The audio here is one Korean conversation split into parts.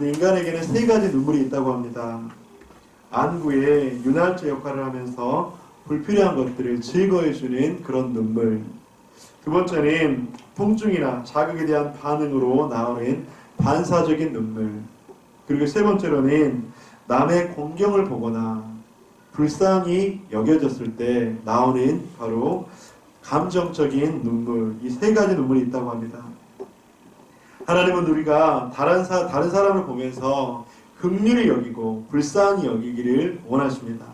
그런데 인간에게는 세 가지 눈물이 있다고 합니다. 안구의 윤활제 역할을 하면서 불필요한 것들을 제거해주는 그런 눈물. 두 번째는 통증이나 자극에 대한 반응으로 나오는 반사적인 눈물. 그리고 세 번째로는 남의 공경을 보거나 불쌍히 여겨졌을 때 나오는 바로 감정적인 눈물. 이 세 가지 눈물이 있다고 합니다. 하나님은 우리가 다른 사람을 보면서 긍휼히 여기고 불쌍히 여기기를 원하십니다.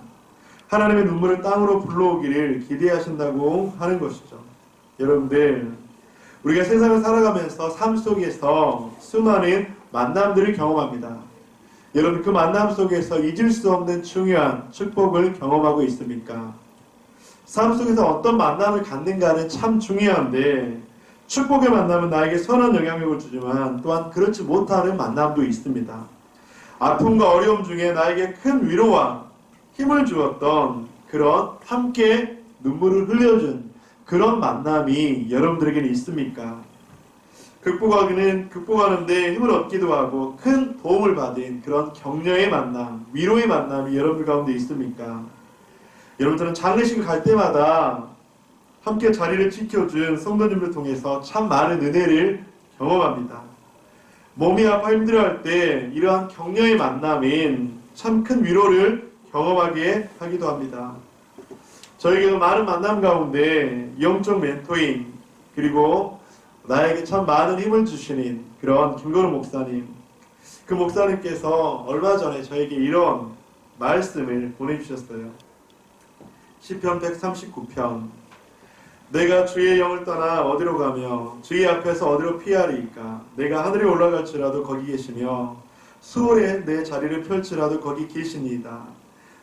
하나님의 눈물을 땅으로 불러오기를 기대하신다고 하는 것이죠. 여러분들, 우리가 세상을 살아가면서 삶 속에서 수많은 만남들을 경험합니다. 여러분, 그 만남 속에서 잊을 수 없는 중요한 축복을 경험하고 있습니까? 삶 속에서 어떤 만남을 갖는가는 참 중요한데, 축복의 만남은 나에게 선한 영향력을 주지만 또한 그렇지 못하는 만남도 있습니다. 아픔과 어려움 중에 나에게 큰 위로와 힘을 주었던 그런 함께 눈물을 흘려준 그런 만남이 여러분들에게는 있습니까? 극복하는데 힘을 얻기도 하고 큰 도움을 받은 그런 격려의 만남, 위로의 만남이 여러분들 가운데 있습니까? 여러분들은 장례식을 갈 때마다 함께 자리를 지켜준 성도님을 통해서 참 많은 은혜를 경험합니다. 몸이 아파 힘들어할 때 이러한 격려의 만남인 참 큰 위로를 경험하게 하기도 합니다. 저에게도 많은 만남 가운데 영적 멘토인, 그리고 나에게 참 많은 힘을 주시는 그런 김건우 목사님, 그 목사님께서 얼마 전에 저에게 이런 말씀을 보내주셨어요. 시편 139편. 내가 주의 영을 떠나 어디로 가며 주의 앞에서 어디로 피하리이까? 내가 하늘에 올라갈지라도 거기 계시며 수월에 내 자리를 펼치라도 거기 계시니이다.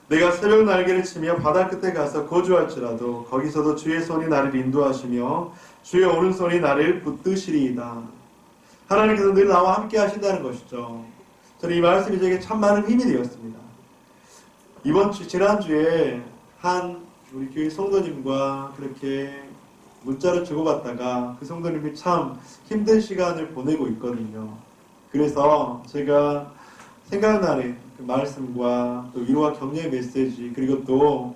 내가 새벽 날개를 치며 바다 끝에 가서 거주할지라도 거기서도 주의 손이 나를 인도하시며 주의 오른손이 나를 붙드시리이다. 하나님께서 늘 나와 함께 하신다는 것이죠. 저는 이 말씀이 제게 참 많은 힘이 되었습니다. 지난주에 한 우리 교회 성도님과 그렇게 문자를 주고받다가 그 성도님이 참 힘든 시간을 보내고 있거든요. 그래서 제가 생각나는 그 말씀과 또 위로와 격려의 메시지, 그리고 또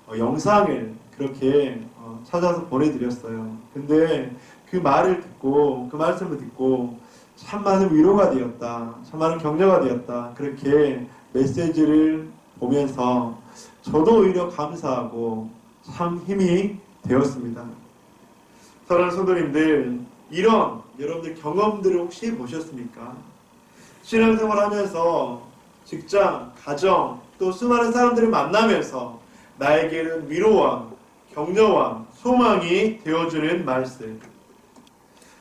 영상을 그렇게 찾아서 보내드렸어요. 근데 그 말을 듣고, 그 말씀을 듣고 참 많은 위로가 되었다, 참 많은 격려가 되었다, 그렇게 메시지를 보면서 저도 오히려 감사하고 참 힘이 되었습니다. 사랑하는 성도님들, 이런 여러분들 경험들을 혹시 보셨습니까? 신앙생활 하면서 직장, 가정, 또 수많은 사람들을 만나면서 나에게는 위로와 격려와 소망이 되어주는 말씀.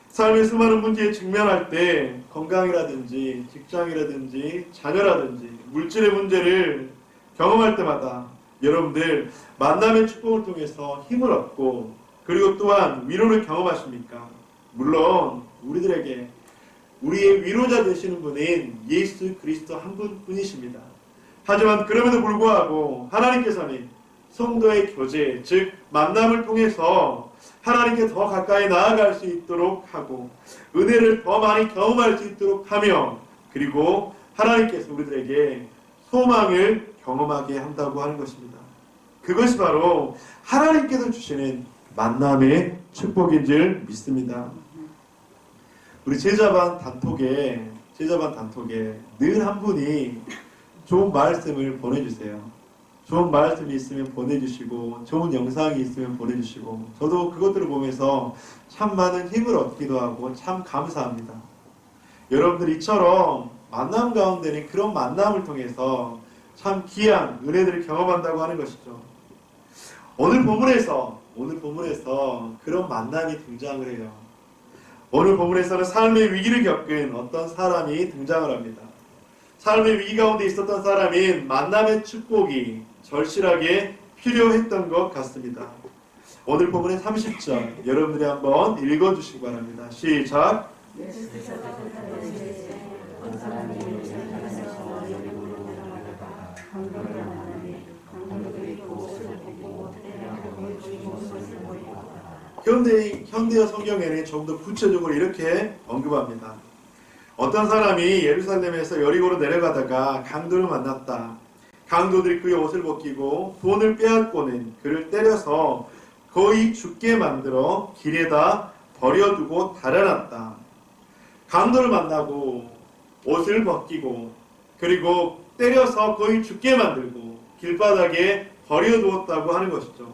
삶의 수많은 문제에 직면할 때 건강이라든지 직장이라든지 자녀라든지 물질의 문제를 경험할 때마다 여러분들 만남의 축복을 통해서 힘을 얻고 그리고 또한 위로를 경험하십니까? 물론 우리들에게 우리의 위로자 되시는 분인 예수 그리스도 한 분뿐이십니다. 하지만 그럼에도 불구하고 하나님께서는 성도의 교제, 즉 만남을 통해서 하나님께 더 가까이 나아갈 수 있도록 하고 은혜를 더 많이 경험할 수 있도록 하며 그리고 하나님께서 우리들에게 소망을 경험하게 한다고 하는 것입니다. 그것이 바로 하나님께서 주시는 만남의 축복인 줄 믿습니다. 우리 제자반 단톡에 늘 한 분이 좋은 말씀을 보내주세요. 좋은 말씀이 있으면 보내주시고 좋은 영상이 있으면 보내주시고 저도 그것들을 보면서 참 많은 힘을 얻기도 하고 참 감사합니다. 여러분들 이처럼 만남 가운데는 그런 만남을 통해서 참 귀한 은혜들을 경험한다고 하는 것이죠. 오늘 본문에서 그런 만남이 등장을 해요. 오늘 본문에서는 삶의 위기를 겪은 어떤 사람이 등장을 합니다. 삶의 위기 가운데 있었던 사람인 만남의 축복이 절실하게 필요했던 것 같습니다. 오늘 본문의 30절 여러분들이 한번 읽어주시기 바랍니다. 시작! 현대어 성경에는 좀 더 구체적으로 이렇게 언급합니다. 어떤 사람이 예루살렘에서 여리고로 내려가다가 강도를 만났다. 강도들이 그의 옷을 벗기고 돈을 빼앗고는 그를 때려서 거의 죽게 만들어 길에다 버려두고 달아났다. 강도를 만나고 옷을 벗기고 그리고 때려서 거의 죽게 만들고 길바닥에 버려두었다고 하는 것이죠.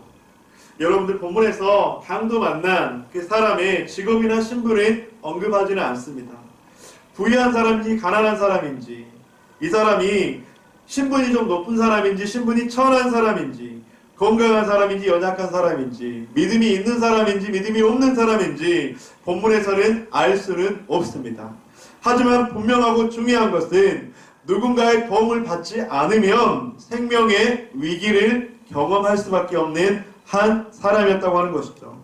여러분들 본문에서 강도 만난 그 사람의 직업이나 신분은 언급하지는 않습니다. 부유한 사람인지 가난한 사람인지, 이 사람이 신분이 좀 높은 사람인지 신분이 천한 사람인지, 건강한 사람인지 연약한 사람인지, 믿음이 있는 사람인지 믿음이 없는 사람인지 본문에서는 알 수는 없습니다. 하지만 분명하고 중요한 것은 누군가의 도움을 받지 않으면 생명의 위기를 경험할 수밖에 없는 한 사람이었다고 하는 것이죠.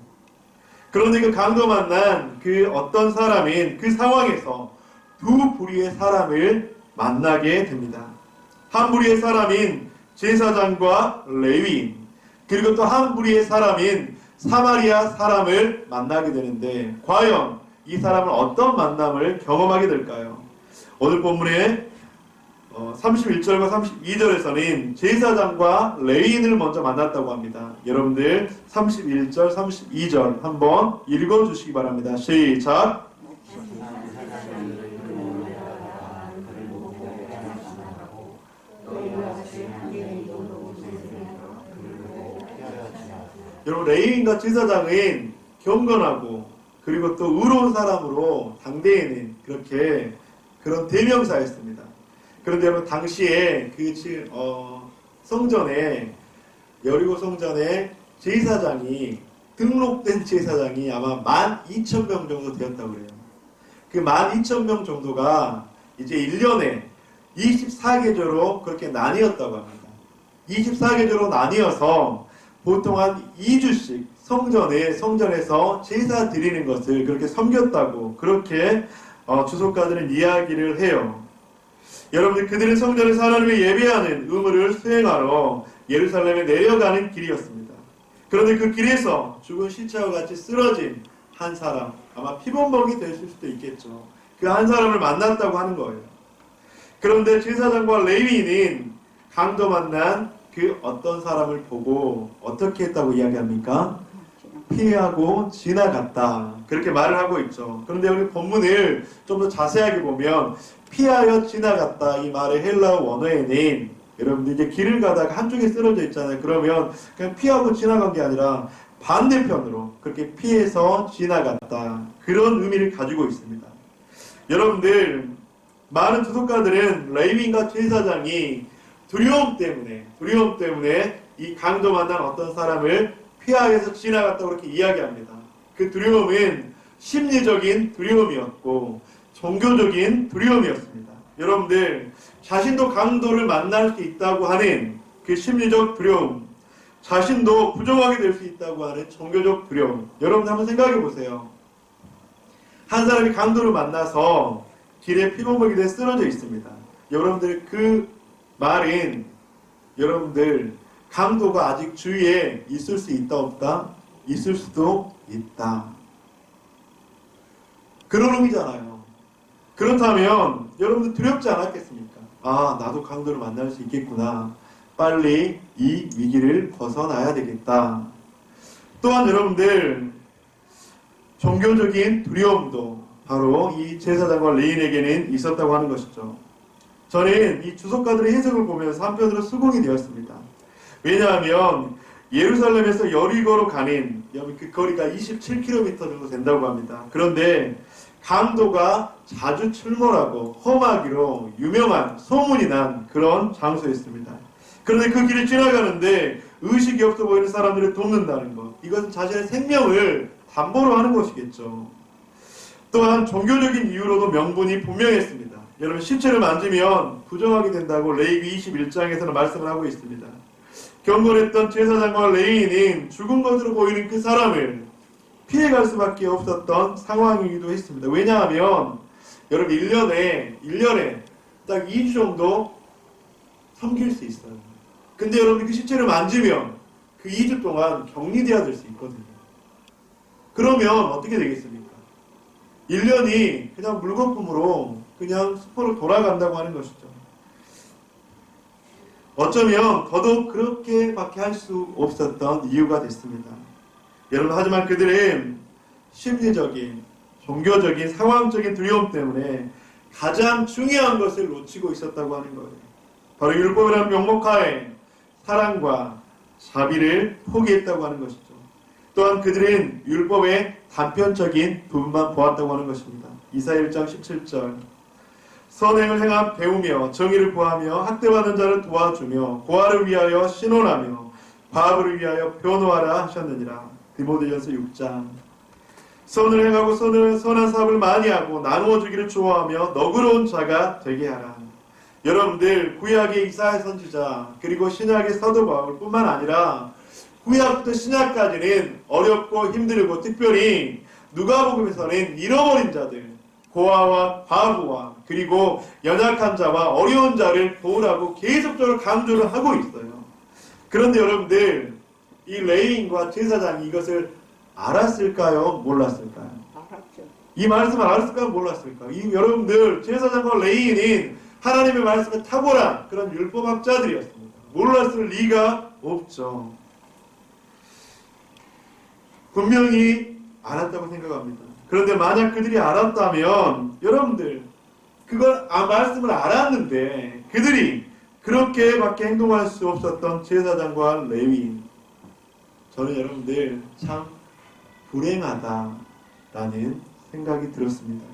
그런데 그 강도 만난 그 어떤 사람인 그 상황에서 두 부류의 사람을 만나게 됩니다. 한 부류의 사람인 제사장과 레위인, 그리고 또 한 부류의 사람인 사마리아 사람을 만나게 되는데 과연 이 사람은 어떤 만남을 경험하게 될까요? 오늘 본문의 31절과 32절에서는 제사장과 레위인을 먼저 만났다고 합니다. 여러분들 31절, 32절 한번 읽어주시기 바랍니다. 시작! 여러분, 레위인과 제사장은 경건하고 그리고 또 의로운 사람으로 당대에는 그렇게 그런 대명사였습니다. 그런데 여러분, 당시에 그 성전에, 여리고 성전에 제사장이, 등록된 제사장이 아마 12,000명 정도 되었다고 그래요. 그 12,000명 정도가 이제 1년에 24계절로 그렇게 나뉘었다고 합니다. 24계절로 나뉘어서 보통 한 2주씩 성전에서 제사 드리는 것을 그렇게 섬겼다고 그렇게 주석가들은 이야기를 해요. 여러분들, 그들은 성전에서 하나님을 예배하는 의무를 수행하러 예루살렘에 내려가는 길이었습니다. 그런데 그 길에서 죽은 시체와 같이 쓰러진 한 사람, 아마 피범벅이 됐을 수도 있겠죠. 그 한 사람을 만났다고 하는 거예요. 그런데 제사장과 레위인은 강도 만난 그 어떤 사람을 보고 어떻게 했다고 이야기합니까? 피하고 지나갔다. 그렇게 말을 하고 있죠. 그런데 우리 본문을 좀 더 자세하게 보면 피하여 지나갔다, 이 말의 헬라어 원어에는 여러분들 이제 길을 가다가 한쪽에 쓰러져 있잖아요. 그러면 그냥 피하고 지나간 게 아니라 반대편으로 그렇게 피해서 지나갔다, 그런 의미를 가지고 있습니다. 여러분들, 많은 주석가들은 레위인과 제사장이 두려움 때문에 이 강도 만난 어떤 사람을 피하여서 지나갔다고 그렇게 이야기합니다. 그 두려움은 심리적인 두려움이었고 종교적인 두려움이었습니다. 여러분들, 자신도 강도를 만날 수 있다고 하는 그 심리적 두려움, 자신도 부정하게 될 수 있다고 하는 종교적 두려움, 여러분들 한번 생각해 보세요. 한 사람이 강도를 만나서 길에 피범벅이 돼 쓰러져 있습니다. 여러분들, 그 말은 여러분들, 강도가 아직 주위에 있을 수 있다 없다? 있을 수도 있다, 그런 의미잖아요. 그렇다면 여러분들 두렵지 않았겠습니까? 아, 나도 강도를 만날 수 있겠구나, 빨리 이 위기를 벗어나야 되겠다. 또한 여러분들, 종교적인 두려움도 바로 이 제사장과 레위인에게는 있었다고 하는 것이죠. 저는 이 주석가들의 해석을 보면서 한편으로 수긍이 되었습니다. 왜냐하면 예루살렘에서 여리고로 가는 그 거리가 27km 정도 된다고 합니다. 그런데 강도가 자주 출몰하고 험하기로 유명한, 소문이 난 그런 장소였습니다. 그런데 그 길을 지나가는데 의식이 없어 보이는 사람들을 돕는다는 것, 이것은 자신의 생명을 담보로 하는 것이겠죠. 또한 종교적인 이유로도 명분이 분명했습니다. 여러분, 시체를 만지면 부정하게 된다고 레위기 21장에서는 말씀을 하고 있습니다. 경건했던 제사장과 레위인은 죽은 것으로 보이는 그 사람을 피해갈 수밖에 없었던 상황이기도 했습니다. 왜냐하면 여러분, 1년에 딱 2주 정도 섬길 수 있어요. 근데 여러분, 그 시체를 만지면 그 2주 동안 격리돼야 될 수 있거든요. 그러면 어떻게 되겠습니까? 1년이 그냥 물거품으로 그냥 숲으로 돌아간다고 하는 것이죠. 어쩌면 더더욱 그렇게밖에 할 수 없었던 이유가 됐습니다. 여러분, 하지만 그들은 심리적인, 종교적인, 상황적인 두려움 때문에 가장 중요한 것을 놓치고 있었다고 하는 거예요. 바로 율법이라는 명목하에 사랑과 자비를 포기했다고 하는 것이죠. 또한 그들은 율법의 단편적인 부분만 보았다고 하는 것입니다. 이사야 1장 17절 선행을 행함 배우며 정의를 구하며 학대받는 자를 도와주며 고아를 위하여 신원하며 과부를 위하여 변호하라 하셨느니라. 디모데전서 6장 선을 행하고 선한 사업을 많이 하고 나누어 주기를 좋아하며 너그러운 자가 되게 하라. 여러분들 구약의 이사야 선지자 그리고 신약의 사도 바울뿐만 아니라 구약부터 신약까지는 어렵고 힘들고 특별히 누가복음에서는 잃어버린 자들, 고아와 과부와 그리고 연약한 자와 어려운 자를 도우라고 계속적으로 강조를 하고 있어요. 그런데 여러분들 이 레위인과 제사장이 이것을 알았을까요? 몰랐을까요? 알았죠. 이 말씀을 알았을까요? 몰랐을까요? 여러분들 제사장과 레위인은 하나님의 말씀에 탁월한 그런 율법학자들이었습니다. 몰랐을 리가 없죠. 분명히 알았다고 생각합니다. 그런데 만약 그들이 알았다면 여러분들 그걸 말씀을 알았는데 그들이 그렇게밖에 행동할 수 없었던 제사장과 레위인, 저는 여러분들 참 불행하다라는 생각이 들었습니다.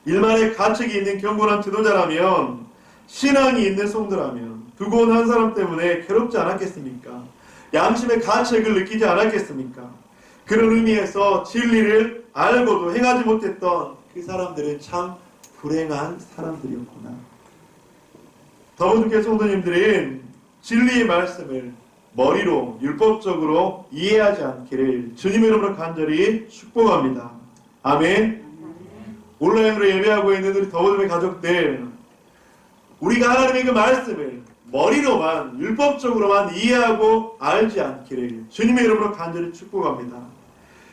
일말의 가책이 있는 경건한 지도자라면, 신앙이 있는 성도라면 두고 온 한 사람 때문에 괴롭지 않았겠습니까? 양심의 가책을 느끼지 않았겠습니까? 그런 의미에서 진리를 알고도 행하지 못했던 그 사람들은 참 불행한 사람들이었구나. 더분께 성도님들은 진리의 말씀을 머리로 율법적으로 이해하지 않기를 주님의 이름으로 간절히 축복합니다. 아멘. 온라인으로 예배하고 있는 우리 더분의 가족들, 우리가 하나님의 그 말씀을 머리로만 율법적으로만 이해하고 알지 않기를 주님의 이름으로 간절히 축복합니다.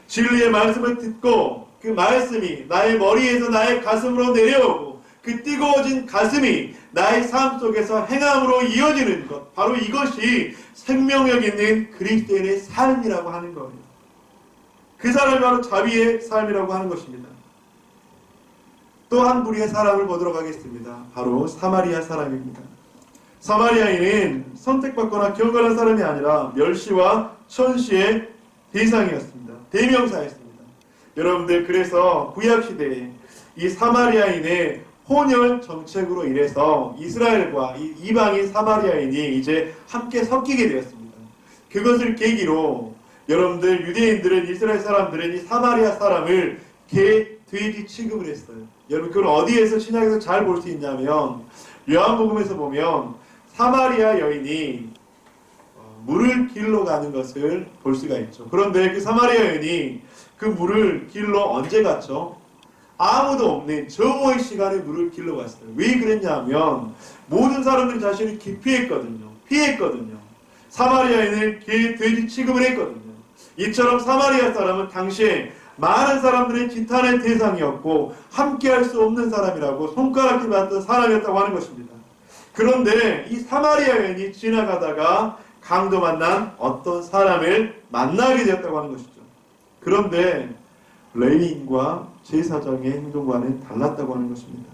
진리의 말씀을 듣고 그 말씀이 나의 머리에서 나의 가슴으로 내려오고 그 뜨거워진 가슴이 나의 삶 속에서 행함으로 이어지는 것, 바로 이것이 생명력 있는 그리스도인의 삶이라고 하는 거예요. 그 사람이 바로 자비의 삶이라고 하는 것입니다. 또 한 부류의 사람을 보도록 하겠습니다. 바로 사마리아 사람입니다. 사마리아인은 선택받거나 경건한 사람이 아니라 멸시와 천시의 대상이었습니다. 대명사였습니다. 여러분들, 그래서 구약시대에 이 사마리아인의 혼혈 정책으로 인해서 이스라엘과 이방인 사마리아인이 이제 함께 섞이게 되었습니다. 그것을 계기로 여러분들, 유대인들은, 이스라엘 사람들은 이 사마리아 사람을 개, 돼지 취급을 했어요. 여러분, 그걸 어디에서 신약에서 잘 볼 수 있냐면 요한복음에서 보면 사마리아 여인이 물을 길러 가는 것을 볼 수가 있죠. 그런데 그 사마리아 여인이 그 물을 길러 언제 갔죠? 아무도 없는 정오의 시간에 물을 길러 갔어요. 왜 그랬냐면 모든 사람들이 자신을 피했거든요. 사마리아인을 개, 돼지 취급을 했거든요. 이처럼 사마리아 사람은 당시에 많은 사람들의 지탄의 대상이었고 함께할 수 없는 사람이라고 손가락질 받던 사람이었다고 하는 것입니다. 그런데 이 사마리아 여인이 지나가다가 강도 만난 어떤 사람을 만나게 되었다고 하는 것이죠. 그런데 레위인과 제사장의 행동과는 달랐다고 하는 것입니다.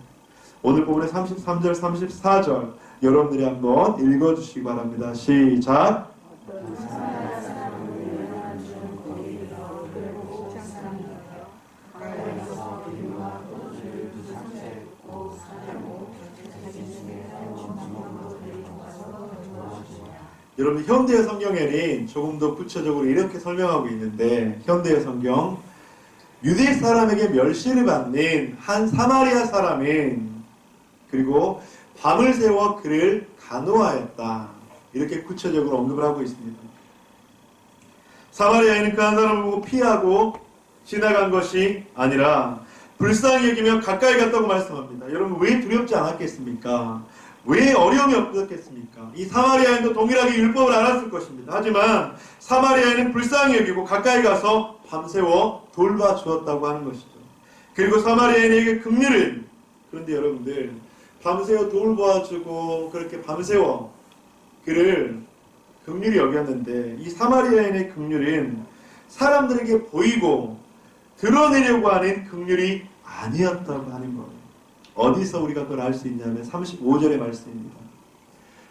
오늘 본문의 33절, 34절 여러분들이 한번 읽어주시기 바랍니다. 시작! 여러분, 현대의 성경에는 조금 더 구체적으로 이렇게 설명하고 있는데, 현대의 성경, 유대 사람에게 멸시를 받는 한 사마리아 사람은 그리고 밤을 새워 그를 간호하였다, 이렇게 구체적으로 언급을 하고 있습니다. 사마리아인은 그 한 사람을 보고 피하고 지나간 것이 아니라 불쌍히 여기며 가까이 갔다고 말씀합니다. 여러분, 왜 두렵지 않았겠습니까? 왜 어려움이 없었겠습니까? 이 사마리아인도 동일하게 율법을 알았을 것입니다. 하지만 사마리아인은 불쌍히 여기고 가까이 가서 밤새워 돌봐주었다고 하는 것이죠. 그리고 사마리아인에게 긍휼을 그런데 여러분들 밤새워 돌보아주고 그렇게 밤새워 그를 긍휼히 여겼는데 이 사마리아인의 긍휼은 사람들에게 보이고 드러내려고 하는 긍휼이 아니었다고 하는 거예요. 어디서 우리가 그걸 알 수 있냐면 35절의 말씀입니다.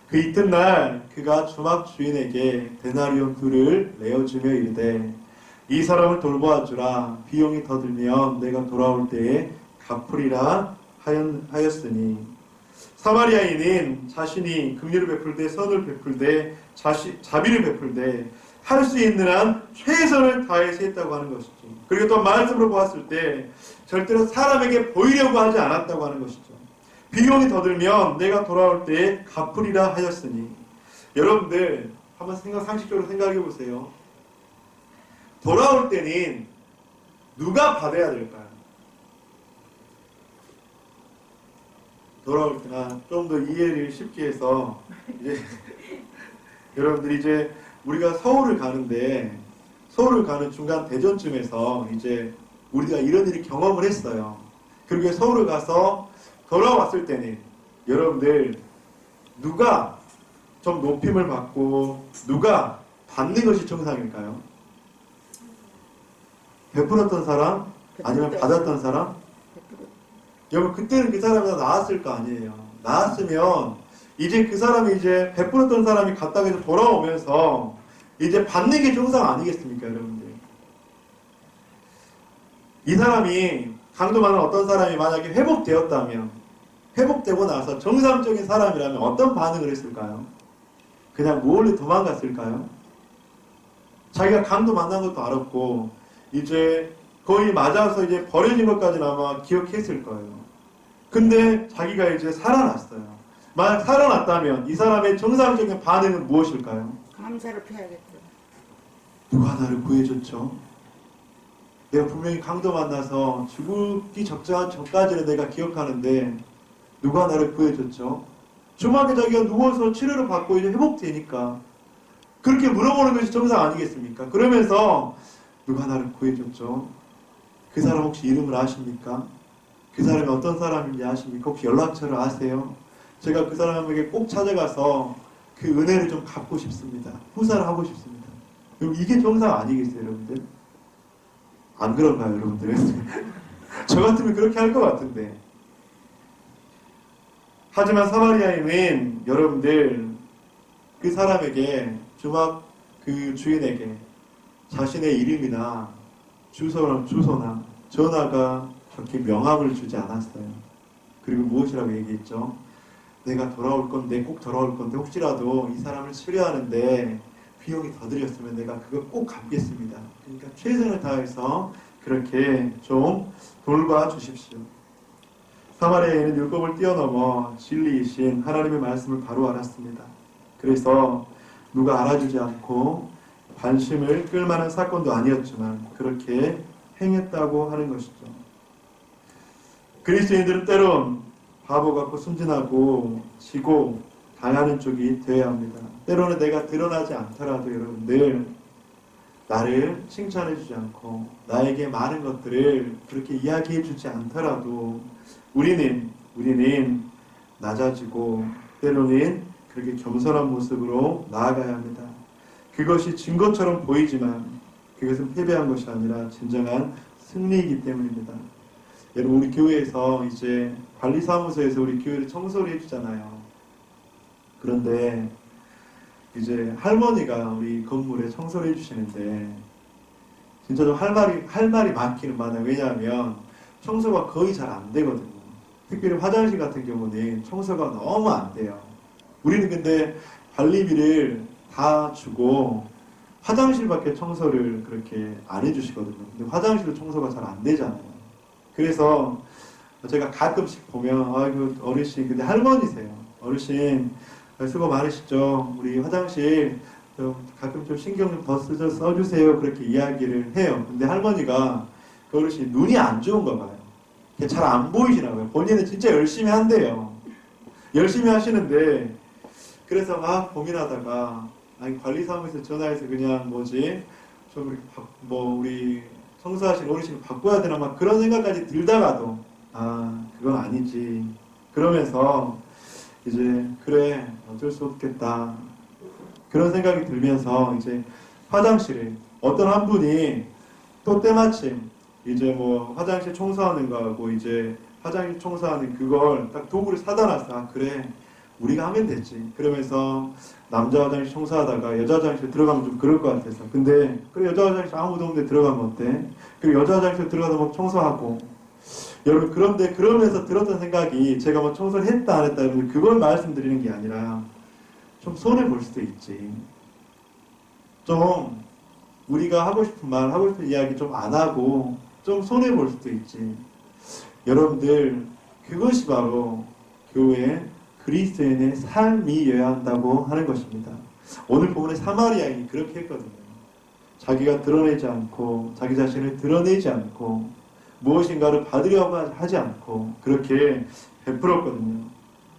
그 이튿날 그가 주막 주인에게 데나리온 2를 내어주며 이르되 이 사람을 돌보아주라. 비용이 더 들면 내가 돌아올 때에 갚으리라 하였으니 사마리아인은 자신이 긍휼을 베풀되 선을 베풀되 자비를 베풀되 할 수 있는 한 최선을 다해서 했다고 하는 것이죠. 그리고 또 말씀으로 보았을 때 절대로 사람에게 보이려고 하지 않았다고 하는 것이죠. 비용이 더 들면 내가 돌아올 때에 갚으리라 하였으니 여러분들 한번 상식적으로 생각해 보세요. 돌아올 때는 누가 받아야 될까요? 돌아올 때나 좀 더 이해를 쉽게 해서 이제 여러분들이 이제 우리가 서울을 가는데 서울을 가는 중간 대전쯤에서 이제 우리가 이런 일을 경험을 했어요. 그리고 서울을 가서 돌아왔을 때는 여러분들 누가 좀 높임을 받고 누가 받는 것이 정상일까요? 베풀었던 사람? 아니면 받았던 사람? 여러분 그때는 그 사람이 다 나았을 거 아니에요. 나았으면 이제 그 사람이 이제 베풀었던 사람이 갔다가 이제 돌아오면서 이제 받는 게 정상 아니겠습니까, 여러분들? 이 사람이 강도 많은 어떤 사람이 만약에 회복되었다면 회복되고 나서 정상적인 사람이라면 어떤 반응을 했을까요? 그냥 몰래 도망갔을까요? 자기가 강도 만난 것도 알았고 이제 거의 맞아서 이제 버려진 것까지는 아마 기억했을 거예요. 근데 자기가 이제 살아났어요. 만약 살아났다면 이 사람의 정상적인 반응은 무엇일까요? 감사를 표해야겠죠. 누가 나를 구해줬죠? 내가 분명히 강도 만나서 죽기 적절한 전까지는 내가 기억하는데 누가 나를 구해줬죠? 주막에 자기가 누워서 치료를 받고 이제 회복되니까 그렇게 물어보는 것이 정상 아니겠습니까? 그러면서 누가 나를 구해줬죠? 그 사람 혹시 이름을 아십니까? 그 사람이 어떤 사람인지 아십니까? 혹시 연락처를 아세요? 제가 그 사람에게 꼭 찾아가서 그 은혜를 좀 갚고 싶습니다. 후사를 하고 싶습니다. 여러분 이게 정상 아니겠어요, 여러분들? 안 그런가요, 여러분들? 저 같으면 그렇게 할 것 같은데. 하지만 사마리아인은 여러분들 그 사람에게 주막 그 주인에게 자신의 이름이나 주소나 전화가 적힌 명함을 주지 않았어요. 그리고 무엇이라고 얘기했죠? 내가 돌아올 건데 꼭 돌아올 건데 혹시라도 이 사람을 치료하는데 비용이 더 들였으면 내가 그거 꼭 갚겠습니다. 그러니까 최선을 다해서 그렇게 좀 돌봐 주십시오. 사마리아인은 율법을 뛰어넘어 진리이신 하나님의 말씀을 바로 알았습니다. 그래서 누가 알아주지 않고 관심을 끌만한 사건도 아니었지만 그렇게 행했다고 하는 것이죠. 그리스도인들은 때론 바보 같고 순진하고 지고 당하는 쪽이 되어야 합니다. 때로는 내가 드러나지 않더라도 여러분들 나를 칭찬해주지 않고 나에게 많은 것들을 그렇게 이야기해주지 않더라도 우리는 낮아지고 때로는 그렇게 겸손한 모습으로 나아가야 합니다. 그것이 진 것처럼 보이지만 그것은 패배한 것이 아니라 진정한 승리이기 때문입니다. 여러분 우리 교회에서 이제 관리사무소에서 우리 교회를 청소를 해주잖아요. 그런데 이제 할머니가 우리 건물에 청소를 해주시는데 진짜 좀 할 말이 많기는 많아요. 왜냐하면 청소가 거의 잘 안 되거든요. 특별히 화장실 같은 경우는 청소가 너무 안 돼요. 우리는 근데 관리비를 다 주고 화장실밖에 청소를 그렇게 안 해주시거든요. 근데 화장실 청소가 잘 안 되잖아요. 그래서 제가 가끔씩 보면 아이고 어르신 근데 할머니세요. 어르신 수고 많으시죠. 우리 화장실 좀 가끔 좀 신경 좀 더 써주세요. 그렇게 이야기를 해요. 근데 할머니가 그 어르신이 눈이 안 좋은가 봐요. 잘 안 보이시나 봐요. 본인은 진짜 열심히 한대요. 열심히 하시는데 그래서 막 고민하다가 아니 관리사무소에 전화해서 그냥 좀 이렇게 우리 청소하신 어르신을 바꿔야 되나 막 그런 생각까지 들다가도 그건 아니지. 그러면서 이제 그래 어쩔 수 없겠다 그런 생각이 들면서 이제 화장실에 어떤 한 분이 또 때마침 이제 뭐 화장실 청소하는 거하고 이제 화장실 청소하는 그걸 딱 도구를 사다 놨어. 그래 우리가 하면 됐지. 그러면서 남자 화장실 청소하다가 여자 화장실 들어가면 좀 그럴 것 같아서. 근데 그래 여자 화장실 아무도 없는데 들어가면 어때? 그리고 여자 화장실 들어가서 막 청소하고. 여러분 그런데 그러면서 들었던 생각이 제가 뭐 청소를 했다 안 했다 이런 그걸 말씀드리는 게 아니라 좀 손해 볼 수도 있지. 좀 우리가 하고 싶은 말 하고 싶은 이야기 좀 안 하고 좀 손해 볼 수도 있지. 여러분들 그것이 바로 교회 그리스도인의 삶이어야 한다고 하는 것입니다. 오늘 본문의 사마리아인이 그렇게 했거든요. 자기가 드러내지 않고 자기 자신을 드러내지 않고 무엇인가를 받으려고 하지 않고 그렇게 베풀었거든요.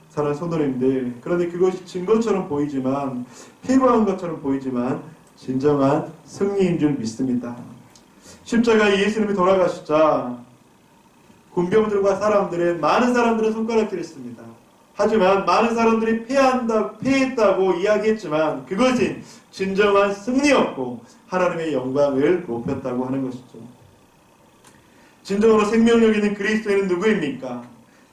사랑하는 성도님들, 그런데 그것이 증거처럼 보이지만 피부한 것처럼 보이지만 진정한 승리인 줄 믿습니다. 십자가에 예수님이 돌아가시자 군병들과 사람들은 많은 사람들은 손가락질을 했습니다. 하지만 많은 사람들이 패했다고 이야기했지만 그것은 진정한 승리였고 하나님의 영광을 높였다고 하는 것이죠. 진정으로 생명력 있는 그리스도인은 누구입니까?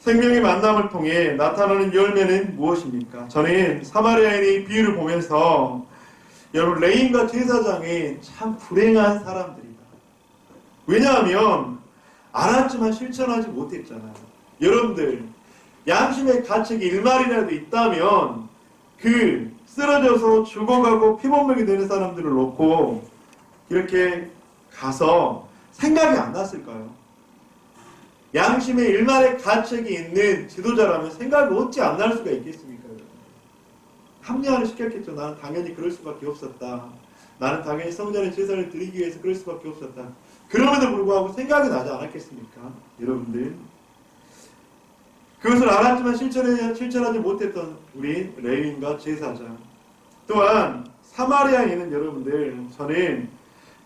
생명의 만남을 통해 나타나는 열매는 무엇입니까? 저는 사마리아인의 비유를 보면서 여러분 레인과 제사장이 참 불행한 사람들이다. 왜냐하면 알았지만 실천하지 못했잖아요. 여러분들 양심의 가책이 일말이라도 있다면 그 쓰러져서 죽어가고 피범벅이 되는 사람들을 놓고 이렇게 가서 생각이 안 났을까요? 양심의 일말의 가책이 있는 지도자라면 생각이 어찌 안 날 수가 있겠습니까? 합리화를 시켰겠죠. 나는 당연히 그럴 수밖에 없었다. 나는 당연히 성전의 제사를 드리기 위해서 그럴 수밖에 없었다. 그럼에도 불구하고 생각이 나지 않았겠습니까? 여러분들 그것을 알았지만 실천하지 못했던 우리 레위인과 제사장 또한 사마리아인은 여러분들 저는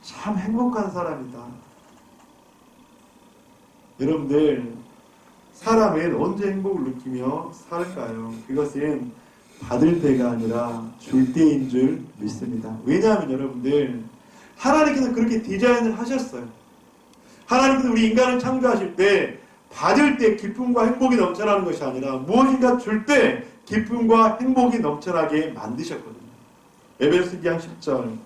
참 행복한 사람이다. 여러분들 사람은 언제 행복을 느끼며 살까요? 그것은 받을 때가 아니라 줄 때인 줄 믿습니다. 왜냐하면 여러분들 하나님께서 그렇게 디자인을 하셨어요. 하나님께서 우리 인간을 창조하실 때 받을 때 기쁨과 행복이 넘쳐나는 것이 아니라 무엇인가 줄 때 기쁨과 행복이 넘쳐나게 만드셨거든요. 에베소서 2장 10절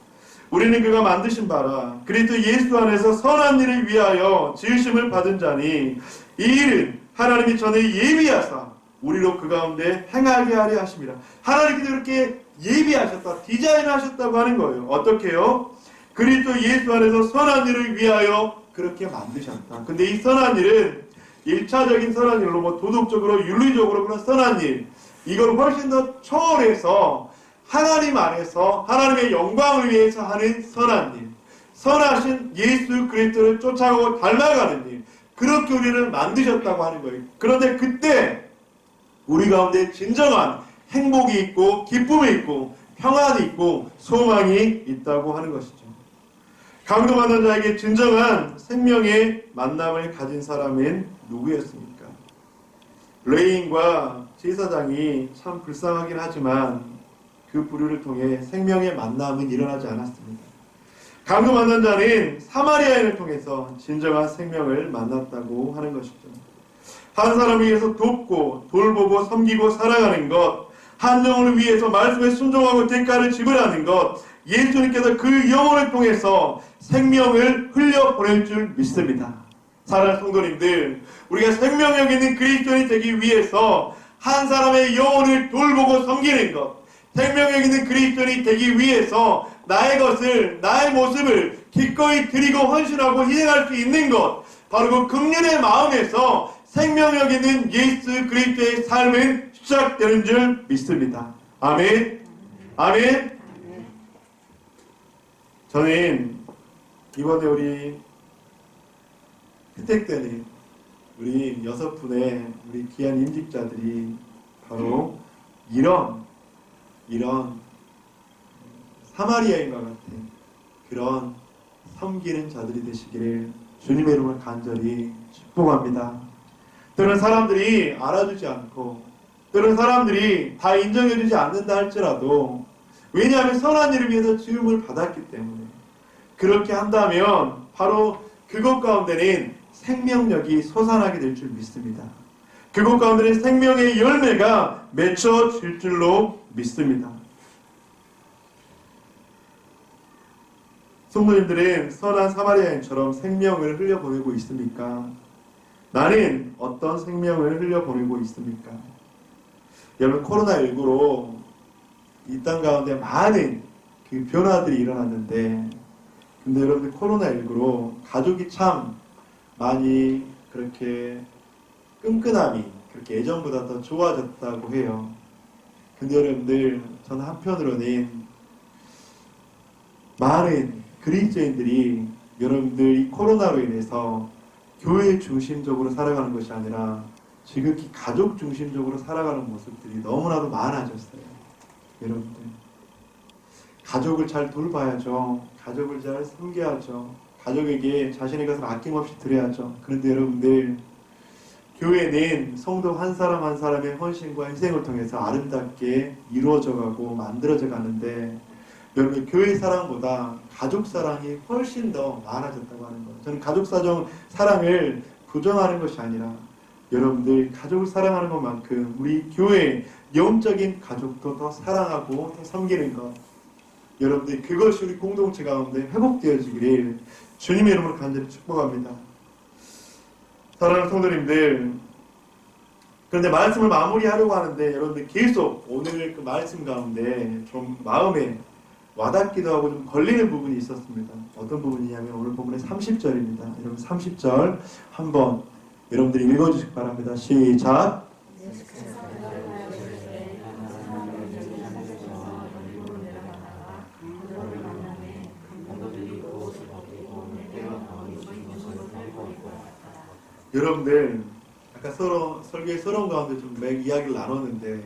우리는 그가 만드신 바라 그리스도 예수 안에서 선한 일을 위하여 지으심을 받은 자니 이 일은 하나님이 전에 예비하사 우리로 그 가운데 행하게 하려 하십니다. 하나님께서 그렇게 예비하셨다, 디자인하셨다고 하는 거예요. 어떻게요? 그리스도 예수 안에서 선한 일을 위하여 그렇게 만드셨다. 근데 이 선한 일은 1차적인 선한 일로 뭐 도덕적으로 윤리적으로 그런 선한 일 이걸 훨씬 더 초월해서 하나님 안에서 하나님의 영광을 위해서 하는 선한 일, 선하신 예수 그리스도를 쫓아가고 닮아가는 일, 그렇게 우리를 만드셨다고 하는 거예요. 그런데 그때 우리 가운데 진정한 행복이 있고 기쁨이 있고 평안이 있고 소망이 있다고 하는 것이죠. 강도받는 자에게 진정한 생명의 만남을 가진 사람은 누구였습니까? 레인과 제사장이 참 불쌍하긴 하지만 그 부류를 통해 생명의 만남은 일어나지 않았습니다. 강도받는 자는 사마리아인을 통해서 진정한 생명을 만났다고 하는 것이죠. 한 사람을 위해서 돕고 돌보고 섬기고 사랑하는 것, 한 영혼을 위해서 말씀에 순종하고 대가를 지불하는 것, 예수님께서 그 영혼을 통해서 생명을 흘려보낼 줄 믿습니다. 사랑하는 성도님들, 우리가 생명력 있는 그리스도인이 되기 위해서 한 사람의 영혼을 돌보고 섬기는 것, 생명력 있는 그리스도인이 되기 위해서 나의 것을, 나의 모습을 기꺼이 드리고 헌신하고 희생할 수 있는 것, 바로 그 긍휼의 마음에서 생명력 있는 예수 그리스도의 삶은 시작되는 줄 믿습니다. 아멘. 아멘. 저는 이번에 우리 혜택되는 우리 6분의 우리 귀한 임직자들이 바로 이런 사마리아인과 같은 그런 섬기는 자들이 되시기를 주님의 이름으로 간절히 축복합니다. 때로는 사람들이 알아주지 않고 때로는 사람들이 다 인정해주지 않는다 할지라도 왜냐하면 선한 일을 위해서 지음을 받았기 때문에 그렇게 한다면 바로 그것 가운데는 생명력이 솟아나게 될 줄 믿습니다. 그것 가운데는 생명의 열매가 맺혀질 줄로 믿습니다. 성도님들은 선한 사마리아인처럼 생명을 흘려보내고 있습니까? 나는 어떤 생명을 흘려보내고 있습니까? 여러분, 코로나19로 이 땅 가운데 많은 그 변화들이 일어났는데, 근데 여러분들 코로나19로 가족이 참 많이 그렇게 끈끈함이 그렇게 예전보다 더 좋아졌다고 해요. 근데 여러분들, 저는 한편으로는 많은 그리스도인들이 여러분들 이 코로나로 인해서 교회 중심적으로 살아가는 것이 아니라 지극히 가족 중심적으로 살아가는 모습들이 너무나도 많아졌어요. 여러분들, 가족을 잘 돌봐야죠. 가족을 잘 섬겨야죠. 가족에게 자신의 것을 아낌없이 드려야죠. 그런데 여러분들, 교회는 성도 한 사람 한 사람의 헌신과 희생을 통해서 아름답게 이루어져가고 만들어져 가는데, 여러분, 교회 사랑보다 가족 사랑이 훨씬 더 많아졌다고 하는 거예요. 저는 가족 사랑을 부정하는 것이 아니라 여러분들 가족을 사랑하는 것만큼 우리 교회 영적인 가족도 더 사랑하고 더 섬기는 것, 여러분들 그것이 우리 공동체 가운데 회복되어지기를 주님의 이름으로 간절히 축복합니다. 사랑하는 성도님들, 그런데 말씀을 마무리하려고 하는데 여러분들 계속 오늘 그 말씀 가운데 좀 마음에 와닿기도 하고 좀 걸리는 부분이 있었습니다. 어떤 부분이냐면 오늘 본문의 30절입니다. 여러분 30절 한번 여러분들이 읽어주시기 바랍니다. 시작! 여러분들 아까 설교의 서론 가운데 좀 이야기를 나눴는데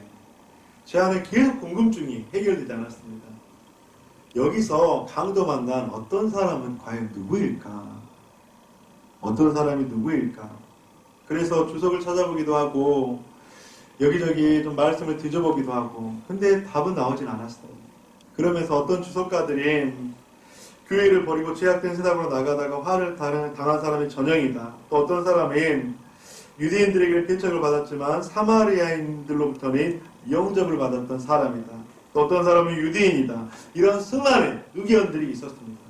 제 안에 계속 궁금증이 해결되지 않았습니다. 여기서 강도 만난 어떤 사람은 과연 누구일까? 어떤 사람이 누구일까? 그래서 주석을 찾아보기도 하고 여기저기 좀 말씀을 뒤져보기도 하고, 근데 답은 나오진 않았어요. 그러면서 어떤 주석가들이 교회를 버리고 죄악된 세상으로 나가다가 화를 당한 사람이 전형이다. 또 어떤 사람은 유대인들에게 배척을 받았지만 사마리아인들로부터는 영접을 받았던 사람이다. 또 어떤 사람은 유대인이다. 이런 수많은 의견들이 있었습니다.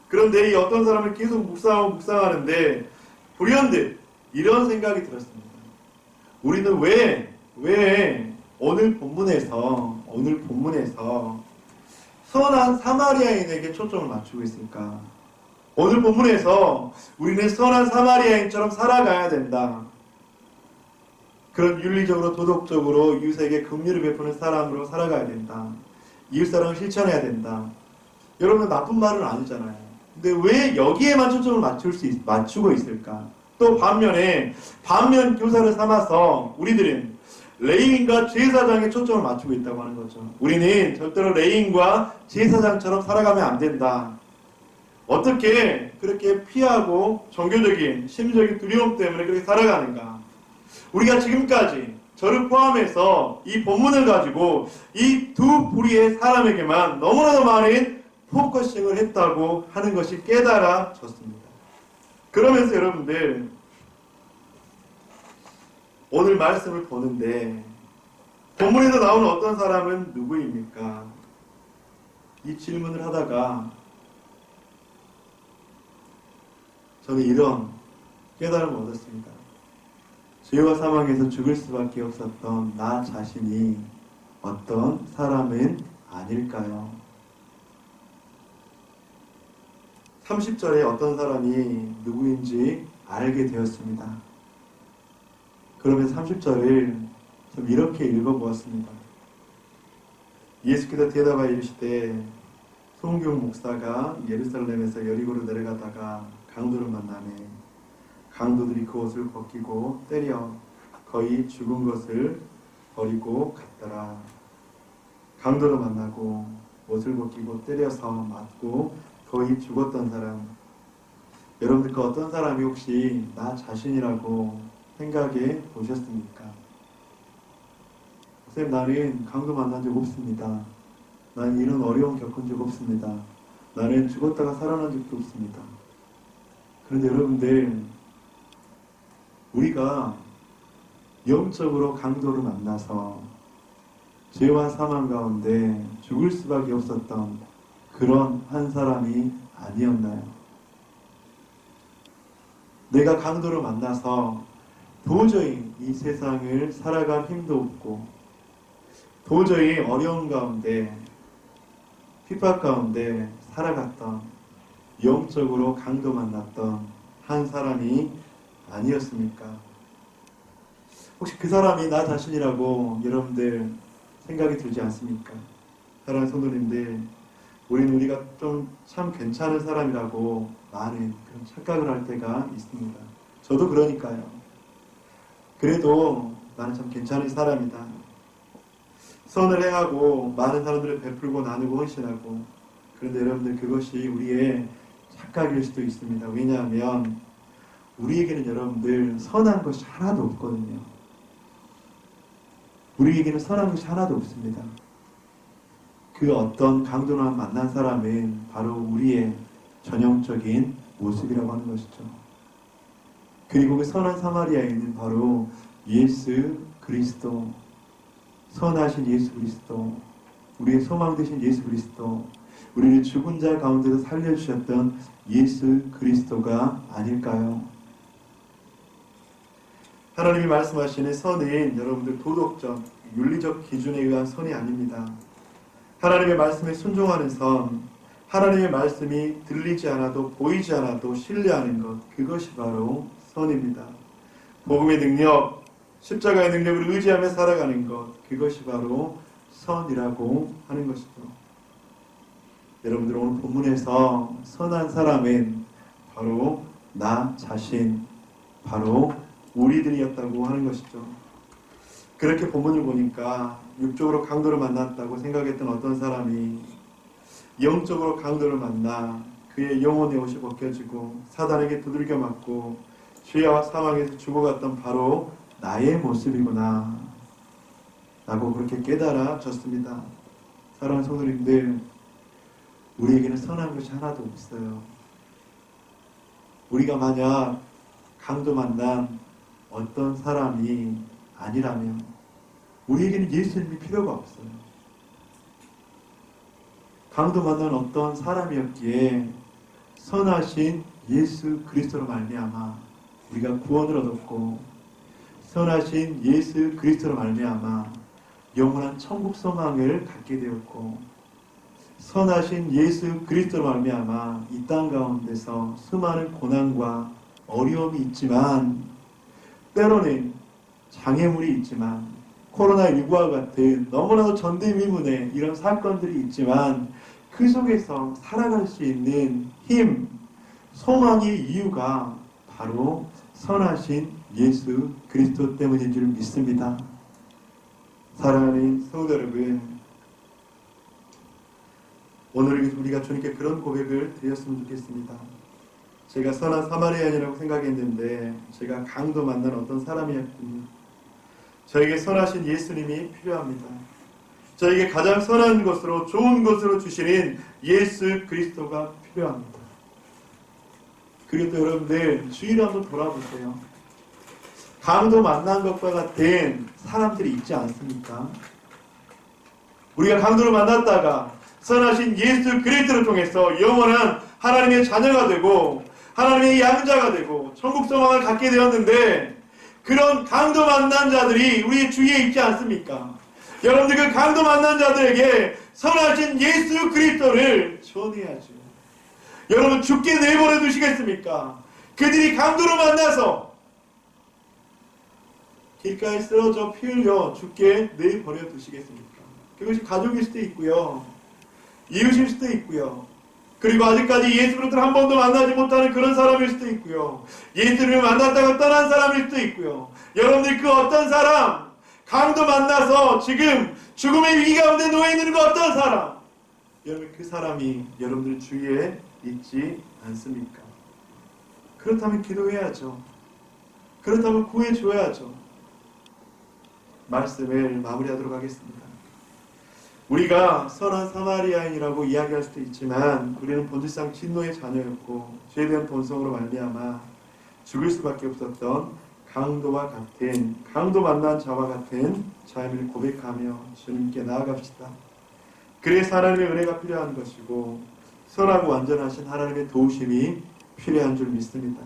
그런데 이 어떤 사람을 계속 묵상하는데 불현듯 이런 생각이 들었습니다. 우리는 왜 오늘 본문에서 선한 사마리아인에게 초점을 맞추고 있을까? 오늘 본문에서 우리는 선한 사마리아인처럼 살아가야 된다. 그런 윤리적으로 도덕적으로 이웃에게 긍휼을 베푸는 사람으로 살아가야 된다. 이웃사랑을 실천해야 된다. 여러분, 나쁜 말은 아니잖아요. 근데 왜 여기에만 초점을 맞추고 있을까? 또 반면 교사를 삼아서 우리들은 레위인과 제사장에 초점을 맞추고 있다고 하는 거죠. 우리는 절대로 레위인과 제사장처럼 살아가면 안 된다. 어떻게 그렇게 피하고 종교적인 심리적인 두려움 때문에 그렇게 살아가는가? 우리가 지금까지 저를 포함해서 이 본문을 가지고 이 두 부류의 사람에게만 너무나도 많은 포커싱을 했다고 하는 것이 깨달아졌습니다. 그러면서 여러분들, 오늘 말씀을 보는데 본문에서 나오는 어떤 사람은 누구입니까? 이 질문을 하다가 저는 이런 깨달음을 얻었습니다. 죄와 사망에서 죽을 수밖에 없었던 나 자신이 어떤 사람은 아닐까요? 30절에 어떤 사람이 누구인지 알게 되었습니다. 그러면 30절을 좀 이렇게 읽어보았습니다. 예수께서 대답하여 이르시되 송경 목사가 예루살렘에서 여리고로 내려가다가 강도를 만나매 강도들이 그 옷을 벗기고 때려 거의 죽은 것을 버리고 갔더라. 강도를 만나고 옷을 벗기고 때려서 맞고 거의 죽었던 사람, 여러분들 그 어떤 사람이 혹시 나 자신이라고 생각해 보셨습니까? 선생님, 나는 강도 만난 적 없습니다. 나는 이런 어려움 겪은 적 없습니다. 나는 죽었다가 살아난 적도 없습니다. 그런데 여러분들, 우리가 영적으로 강도를 만나서 죄와 사망 가운데 죽을 수밖에 없었던 그런 한 사람이 아니었나요? 내가 강도를 만나서 도저히 이 세상을 살아갈 힘도 없고 도저히 어려운 가운데 핍박 가운데 살아갔던, 영적으로 강도 만났던 한 사람이 아니었습니까? 혹시 그 사람이 나 자신이라고 여러분들 생각이 들지 않습니까? 사랑하는 성도님들, 우리가 좀 참 괜찮은 사람이라고 많은 그런 착각을 할 때가 있습니다. 저도 그러니까요. 그래도 나는 참 괜찮은 사람이다. 선을 행하고 많은 사람들을 베풀고 나누고 헌신하고. 그런데 여러분들, 그것이 우리의 착각일 수도 있습니다. 왜냐하면 우리에게는 여러분들 선한 것이 하나도 없거든요. 우리에게는 선한 것이 하나도 없습니다. 그 어떤 강도나 만난 사람은 바로 우리의 전형적인 모습이라고 하는 것이죠. 그리고 그 선한 사마리아인은 바로 예수 그리스도, 선하신 예수 그리스도, 우리의 소망 되신 예수 그리스도, 우리를 죽은 자 가운데서 살려주셨던 예수 그리스도가 아닐까요? 하나님이 말씀하시는 선은 여러분들 도덕적, 윤리적 기준에 의한 선이 아닙니다. 하나님의 말씀에 순종하는 선, 하나님의 말씀이 들리지 않아도 보이지 않아도 신뢰하는 것, 그것이 바로 선입니다. 복음의 능력, 십자가의 능력을 의지하며 살아가는 것, 그것이 바로 선이라고 하는 것이죠. 여러분들, 오늘 본문에서 선한 사람은 바로 나 자신, 바로 우리들이었다고 하는 것이죠. 그렇게 본문을 보니까 육적으로 강도를 만났다고 생각했던 어떤 사람이 영적으로 강도를 만나 그의 영혼의 옷이 벗겨지고 사단에게 두들겨 맞고 죄와 사망에서 죽어갔던 바로 나의 모습이구나 라고 그렇게 깨달아졌습니다. 사랑하는 성도님들, 우리에게는 선한 것이 하나도 없어요. 우리가 만약 강도 만난 어떤 사람이 아니라면 우리에게는 예수님이 필요가 없어요. 강도 만난 어떤 사람이었기에 선하신 예수 그리스도로 말미암아 우리가 구원을 얻었고, 선하신 예수 그리스도로 말미암아 영원한 천국 소망을 갖게 되었고, 선하신 예수 그리스도로 말미암아 이 땅 가운데서 수많은 고난과 어려움이 있지만, 때로는 장애물이 있지만, 코로나19와 같은 너무나도 전대미문의 이런 사건들이 있지만 그 속에서 살아갈 수 있는 힘, 소망의 이유가 바로 선하신 예수 그리스도 때문인 줄 믿습니다. 사랑하는 성도 여러분, 오늘 우리가 주님께 그런 고백을 드렸으면 좋겠습니다. 제가 선한 사마리아인이라고 생각했는데 제가 강도 만난 어떤 사람이었군요. 저에게 선하신 예수님이 필요합니다. 저에게 가장 선한 것으로, 좋은 것으로 주시는 예수 그리스도가 필요합니다. 그리고 또 여러분들, 주위를 한번 돌아보세요. 강도 만난 것과 같은 사람들이 있지 않습니까? 우리가 강도를 만났다가 선하신 예수 그리스도를 통해서 영원한 하나님의 자녀가 되고 하나님의 양자가 되고 천국 소망을 갖게 되었는데, 그런 강도 만난 자들이 우리 주위에 있지 않습니까? 여러분들, 그 강도 만난 자들에게 선하신 예수 그리스도를 전해야죠. 여러분, 죽게 내버려 두시겠습니까? 그들이 강도로 만나서 길가에 쓰러져 피 흘려 죽게 내버려 두시겠습니까? 그것이 가족일 수도 있고요, 이웃일 수도 있고요, 그리고 아직까지 예수 그리스도를 한 번도 만나지 못하는 그런 사람일 수도 있고요, 예수를 만났다가 떠난 사람일 수도 있고요. 여러분들, 그 어떤 사람, 강도 만나서 지금 죽음의 위기 가운데 놓여있는 그 어떤 사람, 여러분, 그 사람이 여러분들 주위에 있지 않습니까? 그렇다면 기도해야죠. 그렇다면 구해줘야죠. 말씀을 마무리하도록 하겠습니다. 우리가 선한 사마리아인이라고 이야기할 수도 있지만 우리는 본질상 진노의 자녀였고 죄에 대한 본성으로 말미암아 죽을 수밖에 없었던 강도 만난 자와 같은 자임을 고백하며 주님께 나아갑시다. 그래서 하나님의 은혜가 필요한 것이고 선하고 완전하신 하나님의 도우심이 필요한 줄 믿습니다.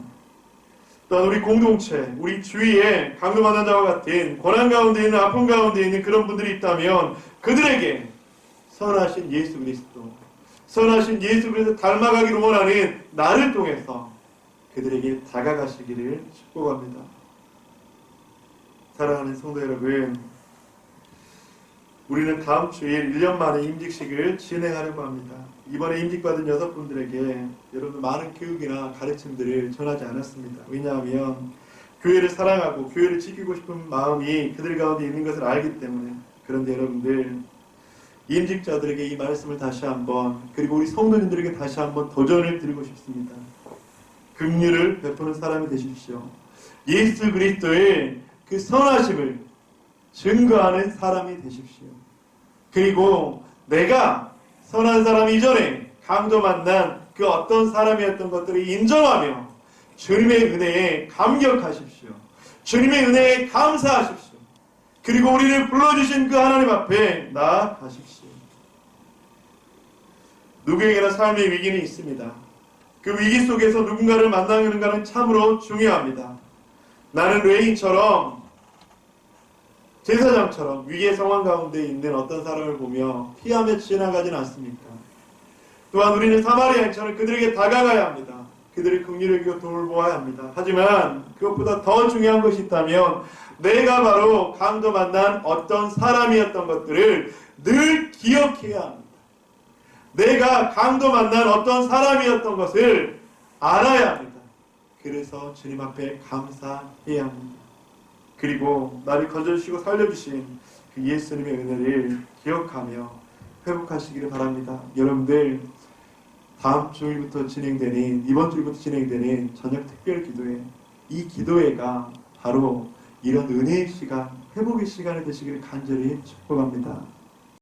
또한 우리 공동체, 우리 주위에 강도 만난 자와 같은 고난 가운데 있는 아픔 가운데 있는 그런 분들이 있다면 그들에게 선하신 예수 그리스도 닮아가기를 원하는 나를 통해서 그들에게 다가가시기를 축복합니다. 사랑하는 성도 여러분, 우리는 다음 주일 1년 만에 임직식을 진행하려고 합니다. 이번에 임직받은 6분들에게 여러분 많은 교육이나 가르침들을 전하지 않았습니다. 왜냐하면 교회를 사랑하고 교회를 지키고 싶은 마음이 그들 가운데 있는 것을 알기 때문에. 그런데 여러분들, 임직자들에게 이 말씀을 다시 한번, 그리고 우리 성도님들에게 다시 한번 도전을 드리고 싶습니다. 긍휼을 베푸는 사람이 되십시오. 예수 그리스도의 그 선하심을 증거하는 사람이 되십시오. 그리고 내가 선한 사람 이전에 강도 만난 그 어떤 사람이었던 것들을 인정하며 주님의 은혜에 감격하십시오. 주님의 은혜에 감사하십시오. 그리고 우리를 불러주신 그 하나님 앞에 나아가십시오. 누구에게나 삶의 위기는 있습니다. 그 위기 속에서 누군가를 만나는가는 참으로 중요합니다. 나는 레인처럼 제사장처럼 위기의 상황 가운데 있는 어떤 사람을 보며 피하며 지나가진 않습니까? 또한 우리는 사마리아인처럼 그들에게 다가가야 합니다. 그들의 긍휼을 여기고 돌보아야 합니다. 하지만 그것보다 더 중요한 것이 있다면 내가 바로 강도 만난 어떤 사람이었던 것들을 늘 기억해야 합니다. 내가 강도 만난 어떤 사람이었던 것을 알아야 합니다. 그래서 주님 앞에 감사해야 합니다. 그리고 나를 건져주시고 살려주신 그 예수님의 은혜를 기억하며 회복하시기를 바랍니다. 여러분들, 다음 주일부터 진행되는, 이번 주일부터 진행되는 저녁 특별 기도회, 이 기도회가 바로 이런 은혜의 시간, 회복의 시간이 되시기를 간절히 축복합니다.